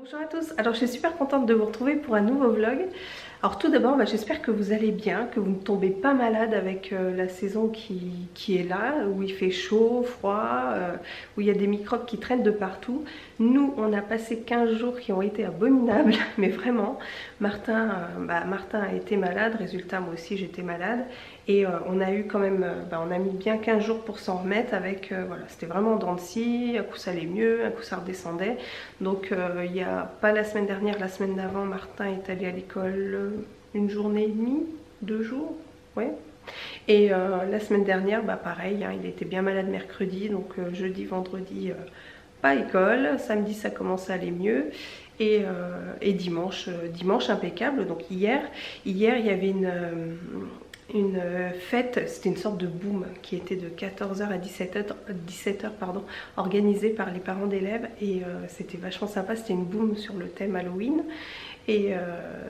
Bonjour à tous, alors je suis super contente de vous retrouver pour un nouveau vlog. Alors tout d'abord, j'espère que vous allez bien, que vous ne tombez pas malade avec la saison qui est là, où il fait chaud, froid, où il y a des microbes qui traînent de partout. Nous, on a passé 15 jours qui ont été abominables, mais vraiment. Martin a été malade, résultat moi aussi j'étais malade. Et on a eu quand même, on a mis bien 15 jours pour s'en remettre avec, voilà, c'était vraiment en dents de scie, un coup ça allait mieux, un coup ça redescendait. Donc il n'y a pas la semaine dernière, la semaine d'avant, Martin est allé à l'école une journée et demie, 2 jours, ouais. Et la semaine dernière, pareil, hein, il était bien malade mercredi, donc jeudi, vendredi, pas école, samedi ça commence à aller mieux. Et dimanche, dimanche impeccable, donc hier il y avait une fête, c'était une sorte de boom qui était de 14 h à 17 h pardon, organisée par les parents d'élèves et c'était vachement sympa, c'était une boom sur le thème Halloween et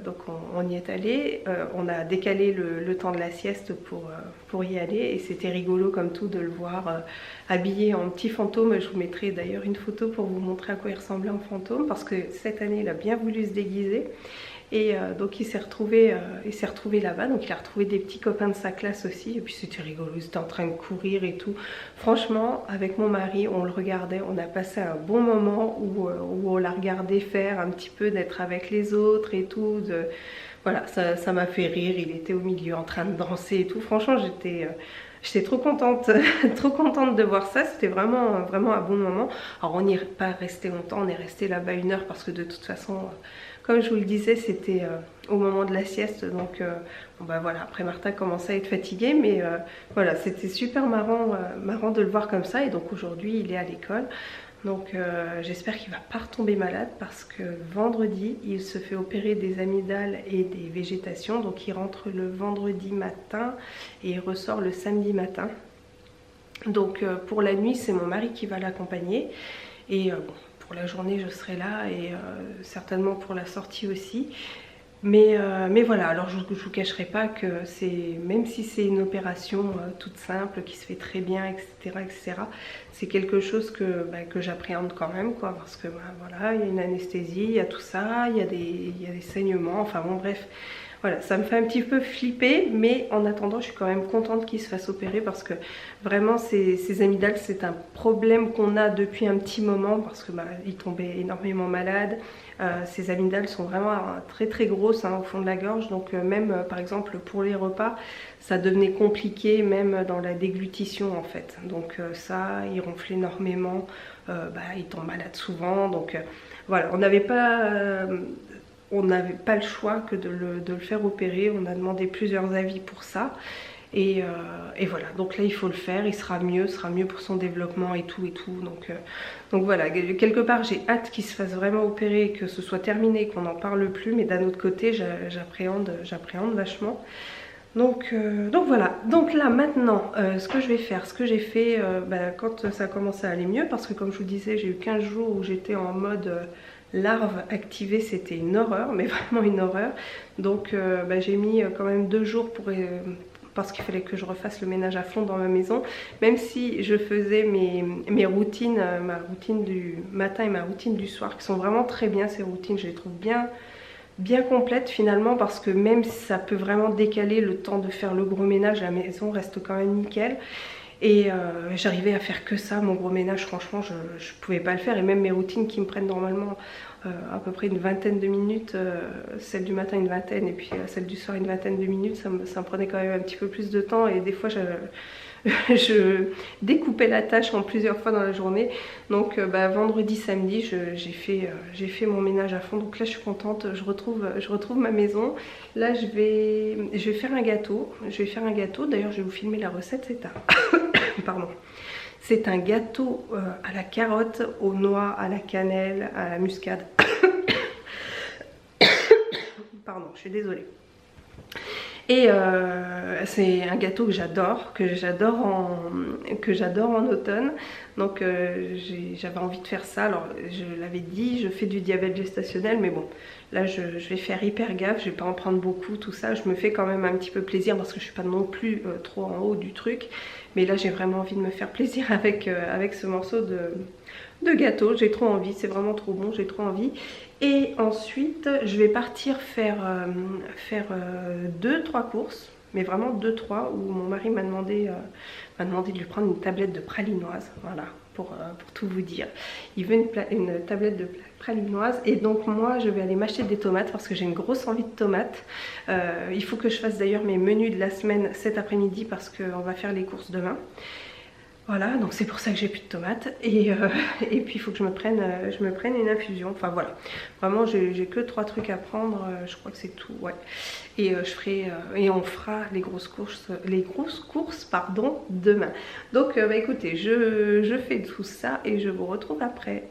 donc on y est allé, on a décalé le temps de la sieste pour y aller et c'était rigolo comme tout de le voir habillé en petit fantôme. Je vous mettrai d'ailleurs une photo pour vous montrer à quoi il ressemblait en fantôme parce que cette année il a bien voulu se déguiser. Et donc il s'est retrouvé là-bas, donc il a retrouvé des petits copains de sa classe aussi, et puis c'était rigolo, ils étaient en train de courir et tout. Franchement, avec mon mari, on le regardait, on a passé un bon moment où on l'a regardé faire un petit peu, d'être avec les autres et tout. Voilà, ça m'a fait rire, il était au milieu en train de danser et tout. Franchement, j'étais trop contente, trop contente de voir ça, c'était vraiment un bon moment. Alors on n'y est pas resté longtemps, on est resté là-bas 1 heure parce que de toute façon... Comme je vous le disais, c'était au moment de la sieste, donc voilà, après Martin commençait à être fatigué, mais voilà, c'était super marrant, marrant de le voir comme ça, et donc aujourd'hui il est à l'école, donc j'espère qu'il va pas retomber malade, parce que vendredi, il se fait opérer des amygdales et des végétations, donc il rentre le vendredi matin et il ressort le samedi matin. Donc pour la nuit, c'est mon mari qui va l'accompagner, et pour la journée je serai là et certainement pour la sortie aussi. Mais voilà, alors je ne vous cacherai pas que même si c'est une opération toute simple qui se fait très bien, etc., c'est quelque chose que j'appréhende quand même, quoi, parce que voilà, il y a une anesthésie, il y a tout ça, il y a des saignements, enfin bon bref. Voilà, ça me fait un petit peu flipper, mais en attendant, je suis quand même contente qu'il se fasse opérer parce que vraiment, ces amygdales, c'est un problème qu'on a depuis un petit moment parce que il tombait énormément malade. Ces amygdales sont vraiment très très grosses, hein, au fond de la gorge, donc même par exemple pour les repas, ça devenait compliqué même dans la déglutition en fait. Donc ça, il ronfle énormément, il tombe malade souvent, donc voilà, on n'avait pas le choix que de le faire opérer. On a demandé plusieurs avis pour ça. Et voilà, donc là il faut le faire, il sera mieux pour son développement et tout. Donc voilà, quelque part j'ai hâte qu'il se fasse vraiment opérer, que ce soit terminé, qu'on n'en parle plus, mais d'un autre côté j'appréhende vachement. Donc voilà, donc là maintenant ce que je vais faire, ce que j'ai fait quand ça commence à aller mieux, parce que comme je vous disais, j'ai eu 15 jours où j'étais en mode larve activée, c'était une horreur, mais vraiment une horreur. Donc j'ai mis quand même 2 jours parce qu'il fallait que je refasse le ménage à fond dans ma maison, même si je faisais mes routines, ma routine du matin et ma routine du soir, qui sont vraiment très bien. Ces routines, je les trouve bien complètes finalement, parce que même si ça peut vraiment décaler le temps de faire le gros ménage, la maison reste quand même nickel. Et j'arrivais à faire que ça, mon gros ménage, franchement je pouvais pas le faire. Et même mes routines qui me prennent normalement à peu près une vingtaine de minutes, celle du matin une vingtaine et puis celle du soir une vingtaine de minutes, ça me prenait quand même un petit peu plus de temps, et des fois je découpais la tâche en plusieurs fois dans la journée. Donc vendredi, samedi, j'ai fait mon ménage à fond. Donc là je suis contente, je retrouve ma maison. Là je vais faire un gâteau. D'ailleurs je vais vous filmer la recette, c'est pardon. C'est un gâteau à la carotte, aux noix, à la cannelle, à la muscade. Pardon, je suis désolée. Et c'est un gâteau que j'adore en automne. Donc j'avais envie de faire ça. Alors je l'avais dit, je fais du diabète gestationnel, mais bon, là je vais faire hyper gaffe, je vais pas en prendre beaucoup, tout ça. Je me fais quand même un petit peu plaisir parce que je suis pas non plus trop en haut du truc. Mais là j'ai vraiment envie de me faire plaisir avec ce morceau de gâteau. J'ai trop envie, c'est vraiment trop bon, j'ai trop envie. Et ensuite je vais partir faire 2-3 courses, mais vraiment 2-3, où mon mari m'a demandé de lui prendre une tablette de pralinoise, voilà, pour tout vous dire. Il veut une tablette de pralinoise, et donc moi je vais aller m'acheter des tomates parce que j'ai une grosse envie de tomates. Il faut que je fasse d'ailleurs mes menus de la semaine cet après-midi parce qu'on va faire les courses demain. Voilà, donc c'est pour ça que j'ai plus de tomates, et puis il faut que je me prenne une infusion. Enfin voilà, vraiment j'ai que 3 trucs à prendre, je crois que c'est tout, ouais. Et on fera les grosses courses pardon, demain. Donc bah, écoutez, je fais tout ça et je vous retrouve après.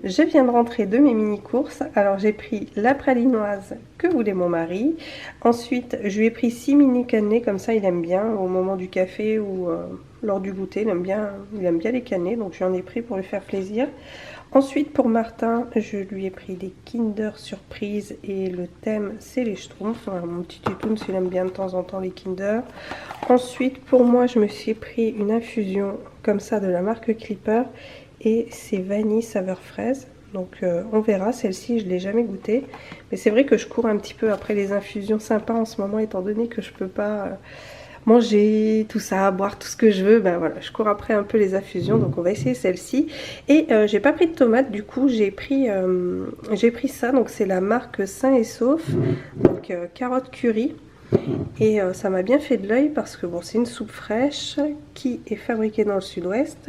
Je viens de rentrer de mes mini courses. Alors j'ai pris la pralinoise que voulait mon mari. Ensuite je lui ai pris 6 mini cannelés, comme ça il aime bien au moment du café ou lors du goûter. Il aime bien les cannelés, donc j'en ai pris pour lui faire plaisir. Ensuite pour Martin, je lui ai pris des Kinder Surprise et le thème c'est les Schtroumpfs. Alors, mon petit Tutoun, il aime bien de temps en temps les Kinder. Ensuite pour moi je me suis pris une infusion comme ça de la marque Clipper. Et c'est vanille saveur fraise, donc on verra. Celle-ci je ne l'ai jamais goûtée, mais c'est vrai que je cours un petit peu après les infusions sympas en ce moment, étant donné que je peux pas manger tout ça, boire tout ce que je veux. Ben voilà, je cours après un peu les infusions, donc on va essayer celle-ci. Et j'ai pas pris de tomates, du coup j'ai pris ça, donc c'est la marque Sain et Sauf, donc carotte curry. Et ça m'a bien fait de l'œil parce que bon, c'est une soupe fraîche qui est fabriquée dans le sud-ouest.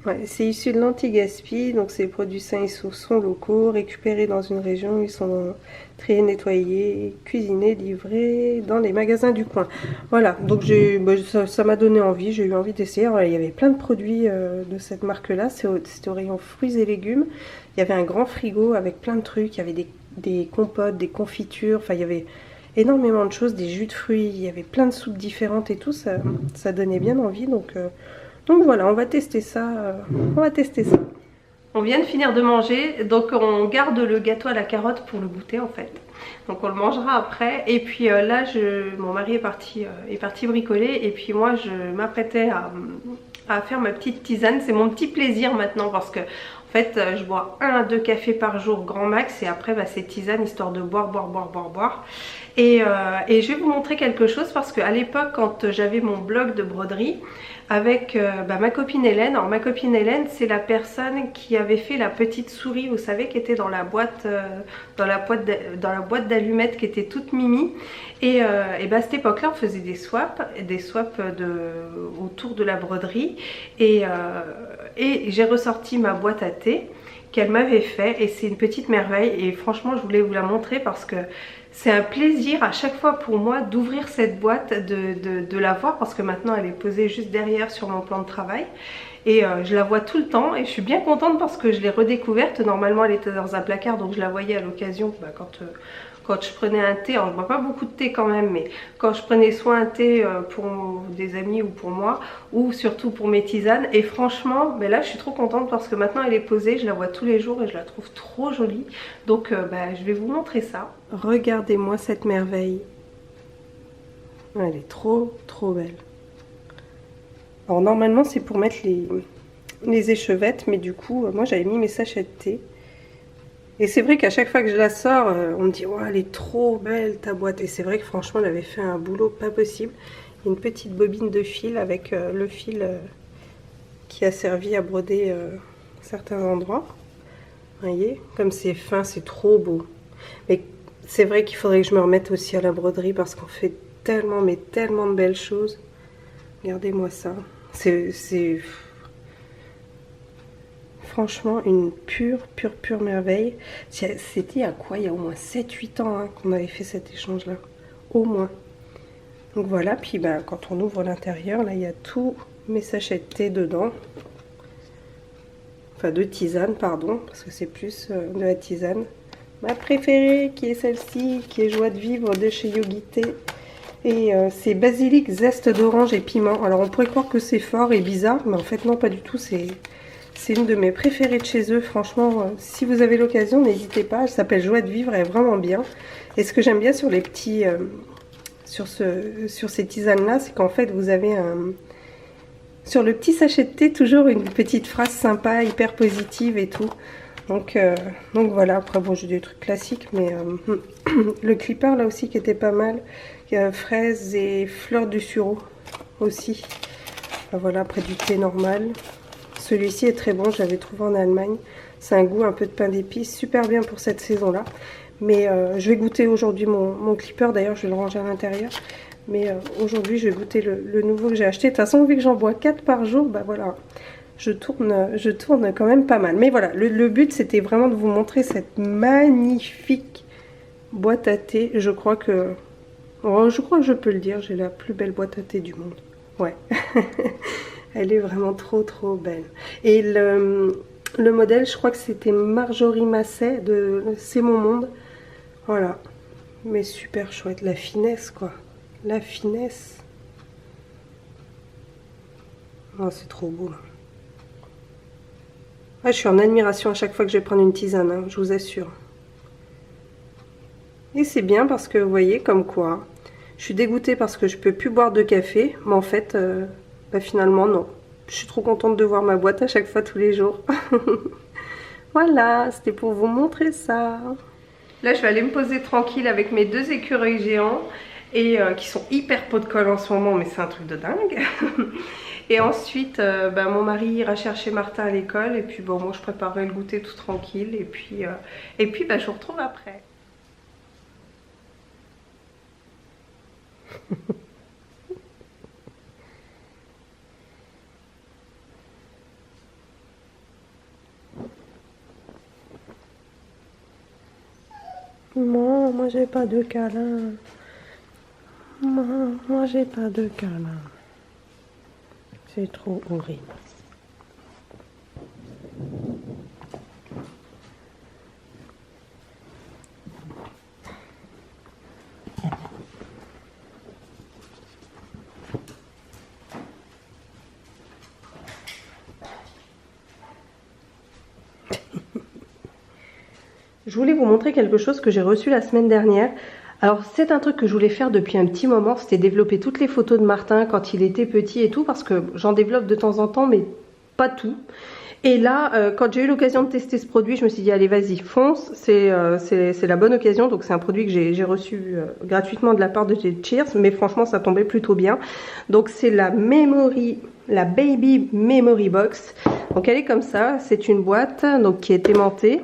Ouais, c'est issu de l'anti-gaspi, donc ces produits sains et saufs sont locaux, récupérés dans une région, ils sont triés, nettoyés, cuisinés, livrés dans les magasins du coin. Voilà, donc ça m'a donné envie, j'ai eu envie d'essayer. Il y avait plein de produits de cette marque-là, c'était au rayon fruits et légumes. Il y avait un grand frigo avec plein de trucs, il y avait des compotes, des confitures, enfin il y avait énormément de choses, des jus de fruits, il y avait plein de soupes différentes et tout, ça donnait bien envie, donc voilà, on va tester ça, On vient de finir de manger, donc on garde le gâteau à la carotte pour le goûter en fait. Donc on le mangera après, et puis là mon mari est parti bricoler, et puis moi je m'apprêtais à faire ma petite tisane. C'est mon petit plaisir maintenant parce que en fait je bois 1 à 2 cafés par jour grand max, et après bah, c'est tisane histoire de boire. Et je vais vous montrer quelque chose parce qu'à l'époque quand j'avais mon blog de broderie avec ma copine Hélène. Alors ma copine Hélène, c'est la personne qui avait fait la petite souris, vous savez, qui était dans la boîte d'allumettes, qui était toute mimi. Et à cette époque-là, on faisait des swaps autour de la broderie. Et j'ai ressorti ma boîte à thé qu'elle m'avait fait, et c'est une petite merveille. Et franchement, je voulais vous la montrer parce que c'est un plaisir à chaque fois pour moi d'ouvrir cette boîte, de la voir, parce que maintenant elle est posée juste derrière sur mon plan de travail. Et je la vois tout le temps, et je suis bien contente parce que je l'ai redécouverte. Normalement elle était dans un placard, donc je la voyais à l'occasion quand quand je prenais un thé, alors je bois pas beaucoup de thé quand même, mais quand je prenais soit un thé pour des amis ou pour moi, ou surtout pour mes tisanes. Et franchement, mais là je suis trop contente parce que maintenant elle est posée, je la vois tous les jours et je la trouve trop jolie. Donc je vais vous montrer ça. Regardez-moi cette merveille. Elle est trop belle. Alors normalement c'est pour mettre les échevettes, mais du coup moi j'avais mis mes sachets de thé. Et c'est vrai qu'à chaque fois que je la sors, on me dit oh, elle est trop belle ta boîte. Et c'est vrai que franchement elle avait fait un boulot pas possible. Il y a une petite bobine de fil avec le fil qui a servi à broder certains endroits. Vous voyez, comme c'est fin, c'est trop beau. Mais c'est vrai qu'il faudrait que je me remette aussi à la broderie parce qu'on fait tellement, mais tellement de belles choses. Regardez-moi ça. C'est franchement une pure merveille. C'était il y a quoi? Il y a au moins 7-8 ans hein, qu'on avait fait cet échange là. Au moins. Donc voilà, puis quand on ouvre l'intérieur, là il y a tous mes sachets de thé dedans. Enfin de tisane, pardon, parce que c'est plus de la tisane. Ma préférée qui est celle-ci, qui est Joie de vivre de chez Yogi Thé. Et c'est basilic, zeste d'orange et piment. Alors on pourrait croire que c'est fort et bizarre, mais en fait non, pas du tout. C'est une de mes préférées de chez eux. Franchement, si vous avez l'occasion, n'hésitez pas. Elle s'appelle Joie de vivre, elle est vraiment bien. Et ce que j'aime bien sur les petits, sur ces tisanes là, c'est qu'en fait vous avez sur le petit sachet de thé toujours une petite phrase sympa, hyper positive et tout. Donc voilà. Après bon, j'ai des trucs classiques, mais le clipper là aussi qui était pas mal. Fraises et fleurs du sureau aussi. Voilà, après du thé normal. Celui-ci est très bon, je l'avais trouvé en Allemagne. C'est un goût un peu de pain d'épices, super bien pour cette saison-là. Mais je vais goûter aujourd'hui mon clipper, d'ailleurs je vais le ranger à l'intérieur. Mais aujourd'hui je vais goûter le nouveau que j'ai acheté. De toute façon, vu que j'en bois 4 par jour, voilà, je tourne quand même pas mal. Mais voilà, le but c'était vraiment de vous montrer cette magnifique boîte à thé. Je crois que je peux le dire, j'ai la plus belle boîte à thé du monde. Ouais. Elle est vraiment trop belle. Et le modèle, je crois que c'était Marjorie Masset de C'est mon monde. Voilà. Mais super chouette. La finesse, quoi. La finesse. Oh, c'est trop beau. Ah, je suis en admiration à chaque fois que je vais prendre une tisane, hein, je vous assure. Et c'est bien parce que, vous voyez, comme quoi, je suis dégoûtée parce que je peux plus boire de café. Mais en fait, finalement, non. Je suis trop contente de voir ma boîte à chaque fois, tous les jours. Voilà, c'était pour vous montrer ça. Là, je vais aller me poser tranquille avec mes 2 écureuils géants. Et qui sont hyper pot de colle en ce moment, mais c'est un truc de dingue. Et ensuite, mon mari ira chercher Martin à l'école. Et puis, bon, moi, je préparerai le goûter tout tranquille. Et puis, je vous retrouve après. Non, moi j'ai pas de câlin. Moi j'ai pas de câlin. C'est trop horrible. Je voulais vous montrer quelque chose que j'ai reçu la semaine dernière. Alors c'est un truc que je voulais faire depuis un petit moment, c'était développer toutes les photos de Martin quand il était petit et tout, parce que j'en développe de temps en temps, mais pas tout. Et là, quand j'ai eu l'occasion de tester ce produit, je me suis dit allez vas-y fonce, c'est la bonne occasion. Donc c'est un produit que j'ai reçu gratuitement de la part de Cheers, mais franchement ça tombait plutôt bien. Donc c'est la Baby Memory Box. Donc elle est comme ça, c'est une boîte donc qui est aimantée.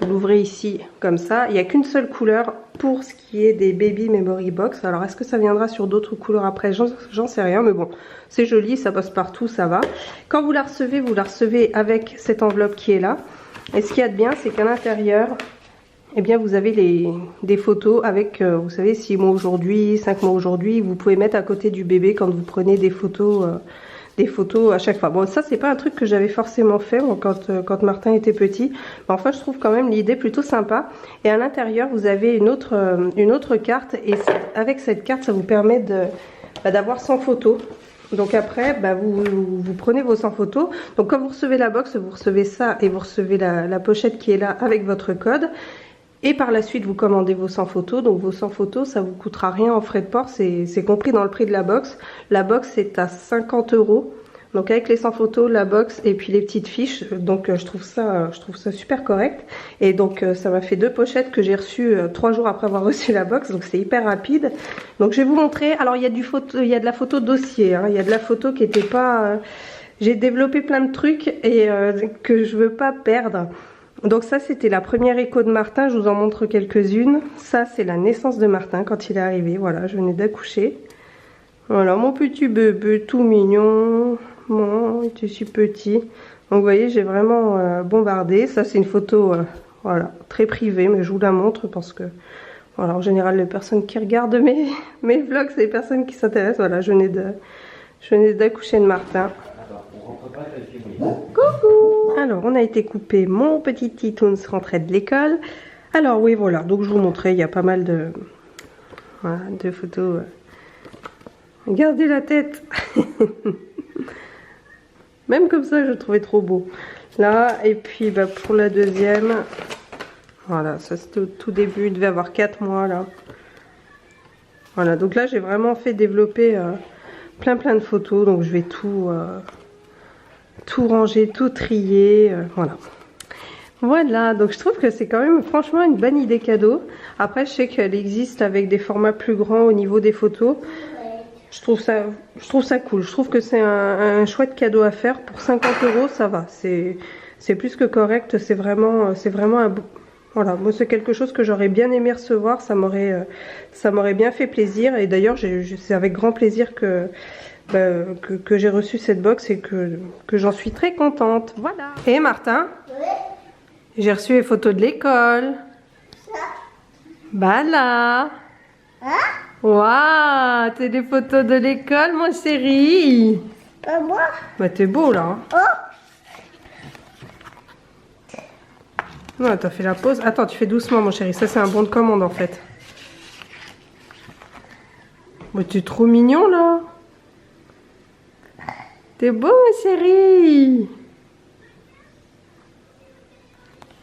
Vous l'ouvrez ici comme ça. Il n'y a qu'une seule couleur pour ce qui est des Baby Memory Box. Alors est-ce que ça viendra sur d'autres couleurs après? J'en sais rien, mais bon, c'est joli, ça passe partout, ça va. Quand vous la recevez avec cette enveloppe qui est là. Et ce qu'il y a de bien, c'est qu'à l'intérieur, eh bien, vous avez des photos avec, vous savez, 6 mois aujourd'hui, 5 mois aujourd'hui. Vous pouvez mettre à côté du bébé quand vous prenez des photos des photos à chaque fois. Bon, ça c'est pas un truc que j'avais forcément fait moi, quand Martin était petit. Mais enfin, je trouve quand même l'idée plutôt sympa. Et à l'intérieur, vous avez une autre carte. Et avec cette carte, ça vous permet d'avoir 100 photos. Donc après, vous prenez vos 100 photos. Donc quand vous recevez la box, vous recevez ça et vous recevez la pochette qui est là avec votre code. Et par la suite, vous commandez vos 100 photos. Donc vos 100 photos, ça vous coûtera rien en frais de port. C'est compris dans le prix de la box. La box est à 50 €. Donc avec les 100 photos, la box et puis les petites fiches. Donc je trouve ça super correct. Et donc ça m'a fait 2 pochettes que j'ai reçues 3 jours après avoir reçu la box. Donc c'est hyper rapide. Donc je vais vous montrer. Alors il y a de la photo dossier. Hein. Il y a de la photo qui n'était pas... J'ai développé plein de trucs et que je veux pas perdre. Donc ça c'était la première écho de Martin, je vous en montre quelques-unes. Ça c'est la naissance de Martin quand il est arrivé, voilà, je venais d'accoucher. Voilà mon petit bébé tout mignon, bon, il était si petit. Donc vous voyez j'ai vraiment bombardé, ça c'est une photo voilà, très privée mais je vous la montre parce que voilà, en général les personnes qui regardent mes vlogs c'est les personnes qui s'intéressent. Voilà, je venais d'accoucher de Martin. Coucou. Alors on a été coupé, mon petit Titoons rentrait de l'école. Alors oui voilà, donc je vous montrais, il y a pas mal de photos. Regardez la tête. Même comme ça je le trouvais trop beau. Là et puis pour la deuxième, voilà, ça c'était au tout début, il devait avoir 4 mois là. Voilà, donc là j'ai vraiment fait développer plein de photos, donc je vais tout ranger, tout trier, voilà. Voilà, donc je trouve que c'est quand même franchement une bonne idée cadeau. Après je sais qu'elle existe avec des formats plus grands au niveau des photos. Je trouve ça cool, je trouve que c'est un chouette cadeau à faire. Pour 50 €, ça va, c'est plus que correct, c'est vraiment un beau... Voilà, moi c'est quelque chose que j'aurais bien aimé recevoir, ça m'aurait bien fait plaisir. Et d'ailleurs c'est avec grand plaisir que j'ai reçu cette box et que j'en suis très contente. Voilà. Et Martin, oui. J'ai reçu les photos de l'école. Ça. Bah là. Hein? Waouh, t'es des photos de l'école, mon chéri. Pas moi. Bah t'es beau là. Hein. Oh. Non, t'as fait la pause. Attends, tu fais doucement, mon chéri. Ça, c'est un bon de commande en fait. Mais t'es trop mignon là. T'es beau, mon chéri.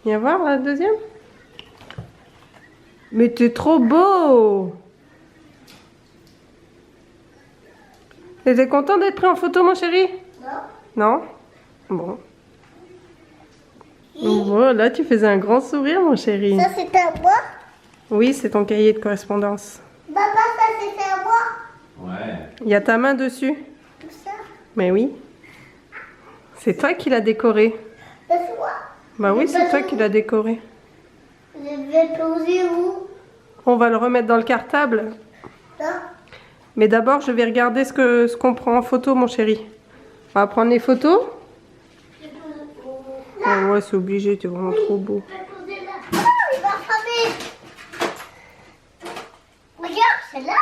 Viens voir la deuxième. Mais t'es trop beau. T'es content d'être pris en photo, mon chéri? Non. Non? Bon. Voilà, tu faisais un grand sourire, mon chéri. Ça, c'est à moi? Oui, c'est ton cahier de correspondance. Papa, ça, c'est à moi? Ouais. Il y a ta main dessus. Tout ça? Mais oui. C'est toi qui l'as décoré. C'est toi? Bah oui, c'est toi qui l'as décoré. Je vais poser où? On va le remettre dans le cartable. Non. Mais d'abord, je vais regarder ce qu'on prend en photo, mon chéri. On va prendre les photos. Oh ouais, c'est obligé, t'es vraiment trop beau. Oh, il va cramer. Regarde, celle-là.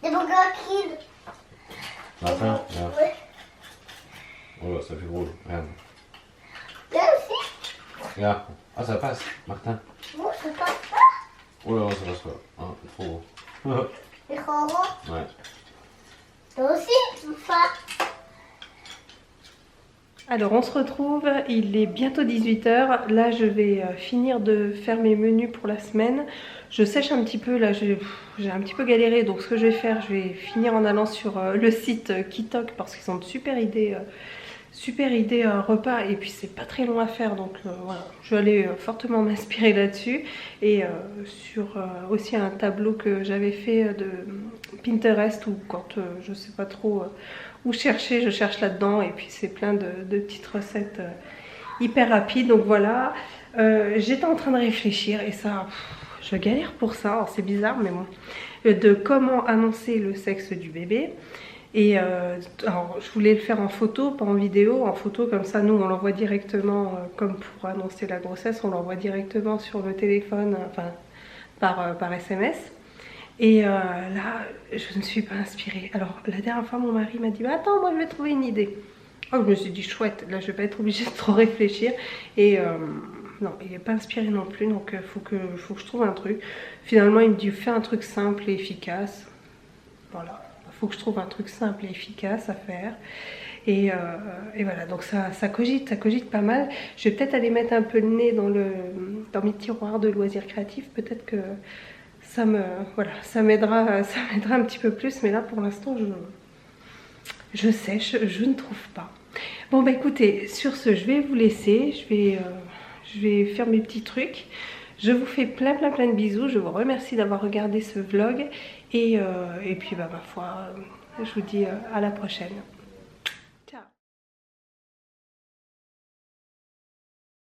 C'est mon gars qui... Martin, regarde. Ouais. Oh là, ça fait drôle, regarde. Là aussi. Regarde. Ah, ça passe, Martin. Bon, ça passe pas. Oh là, ça passe pas. Ah, trop beau. C'est trop beau. Ouais. Toi aussi, pas. Alors on se retrouve, il est bientôt 18 h. Là je vais finir de faire mes menus pour la semaine. Je sèche un petit peu, là j'ai un petit peu galéré. Donc ce que je vais faire, je vais finir en allant sur le site Kitok parce qu'ils ont de super idées repas. Et puis c'est pas très long à faire, donc voilà. Je vais aller fortement m'inspirer là-dessus. Et sur aussi un tableau que j'avais fait de Pinterest, ou quand je sais pas trop... où chercher, je cherche là-dedans, et puis c'est plein de petites recettes hyper rapides. Donc voilà, j'étais en train de réfléchir, et ça, je galère pour ça, c'est bizarre, mais bon, de comment annoncer le sexe du bébé. Et alors, je voulais le faire en photo, pas en vidéo. En photo, comme ça, nous, on l'envoie directement, comme pour annoncer la grossesse, on l'envoie directement sur le téléphone, enfin, par SMS. Et là, je ne suis pas inspirée. Alors, la dernière fois, mon mari m'a dit, attends, moi, je vais trouver une idée. Oh, je me suis dit, chouette, là, je vais pas être obligée de trop réfléchir. Et non, il n'est pas inspiré non plus, donc faut que je trouve un truc. Finalement, il me dit, fais un truc simple et efficace. Voilà, il faut que je trouve un truc simple et efficace à faire. Et voilà, donc ça cogite pas mal. Je vais peut-être aller mettre un peu le nez dans mes tiroirs de loisirs créatifs. Peut-être que ça m'aidera un petit peu plus. Mais là, pour l'instant, je sèche, je ne trouve pas. Bon, bah écoutez, sur ce, je vais vous laisser. Je vais faire mes petits trucs. Je vous fais plein de bisous. Je vous remercie d'avoir regardé ce vlog. Et puis, bah, ma foi, je vous dis à la prochaine.